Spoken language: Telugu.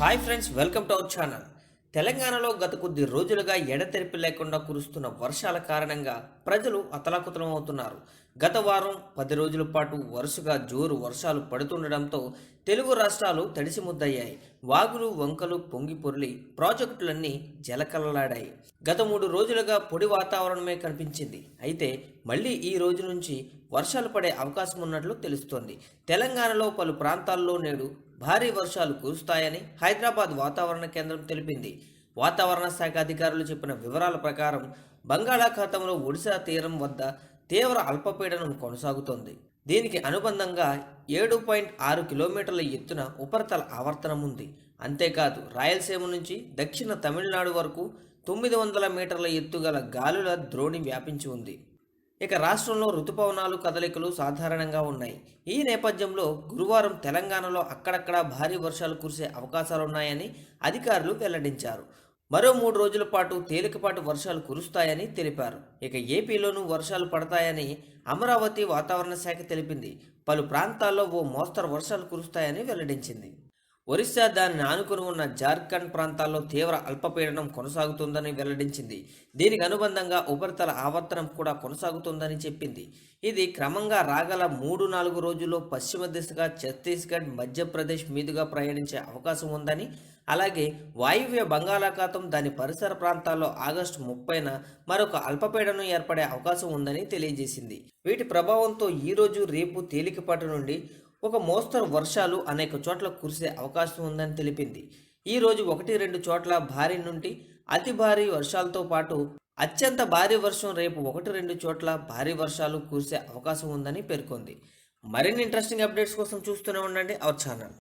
Hi friends, welcome to our channel. తెలంగాణలో గత కొద్ది రోజులుగా ఎడతెరిపి లేకుండా కురుస్తున్న వర్షాల కారణంగా ప్రజలు అతలాకుతలం అవుతున్నారు. గత వారం 10 రోజుల పాటు వరుసగా జోరు వర్షాలు పడుతుండడంతో తెలుగు రాష్ట్రాలు తడిసి ముద్దయ్యాయి. వాగులు వంకలు పొంగి పొర్లి ప్రాజెక్టులన్నీ జలకలలాడాయి. గత 3 రోజులుగా పొడి వాతావరణమే కనిపించింది. అయితే మళ్ళీ ఈ రోజు నుంచి వర్షాలు పడే అవకాశం ఉన్నట్లు తెలుస్తోంది. తెలంగాణలో పలు ప్రాంతాల్లో నేడు భారీ వర్షాలు కురుస్తాయని హైదరాబాద్ వాతావరణ కేంద్రం తెలిపింది. వాతావరణ శాఖ అధికారులు చెప్పిన వివరాల ప్రకారం బంగాళాఖాతంలో ఒడిశా తీరం వద్ద తీవ్ర అల్పపీడనం కొనసాగుతోంది. దీనికి అనుబంధంగా 7.6 కిలోమీటర్ల ఎత్తున ఉపరితల ఆవర్తనం ఉంది. అంతేకాదు రాయలసీమ నుంచి దక్షిణ తమిళనాడు వరకు 900 మీటర్ల ఎత్తుగల గాలుల ద్రోణి వ్యాపించి ఉంది. ఇక రాష్ట్రంలో రుతుపవనాలు కదలికలు సాధారణంగా ఉన్నాయి. ఈ నేపథ్యంలో గురువారం తెలంగాణలో అక్కడక్కడా భారీ వర్షాలు కురిసే అవకాశాలున్నాయని అధికారులు వెల్లడించారు. మరో 3 రోజుల పాటు తేలికపాటి వర్షాలు కురుస్తాయని తెలిపారు. ఇక ఏపీలోనూ వర్షాలు పడతాయని అమరావతి వాతావరణ శాఖ తెలిపింది. పలు ప్రాంతాల్లో ఓ మోస్తరు వర్షాలు కురుస్తాయని వెల్లడించింది. ఒరిస్సా దానిని ఆనుకుని ఉన్న జార్ఖండ్ ప్రాంతాల్లో తీవ్ర అల్పపీడనం కొనసాగుతుందని వెల్లడించింది. దీనికి అనుబంధంగా ఉపరితల ఆవర్తనం కూడా కొనసాగుతుందని చెప్పింది. ఇది క్రమంగా రాగల 3-4 రోజుల్లో పశ్చిమ దిశగా ఛత్తీస్గఢ్, మధ్యప్రదేశ్ మీదుగా ప్రయాణించే అవకాశం ఉందని, అలాగే వాయువ్య బంగాళాఖాతం దాని పరిసర ప్రాంతాల్లో ఆగస్టు 30న మరొక అల్పపీడనం ఏర్పడే అవకాశం ఉందని తెలియజేసింది. వీటి ప్రభావంతో ఈరోజు రేపు తేలికపాటి నుండి ఒక మోస్తరు వర్షాలు అనేక చోట్ల కురిసే అవకాశం ఉందని తెలిపింది. ఈరోజు 1-2 చోట్ల భారీ నుండి అతి భారీ వర్షాలతో పాటు అత్యంత భారీ వర్షం రేపు 1-2 చోట్ల భారీ వర్షాలు కురిసే అవకాశం ఉందని పేర్కొంది. మరిన్ని ఇంట్రెస్టింగ్ అప్డేట్స్ కోసం చూస్తూనే ఉండండి అవర్ ఛానల్.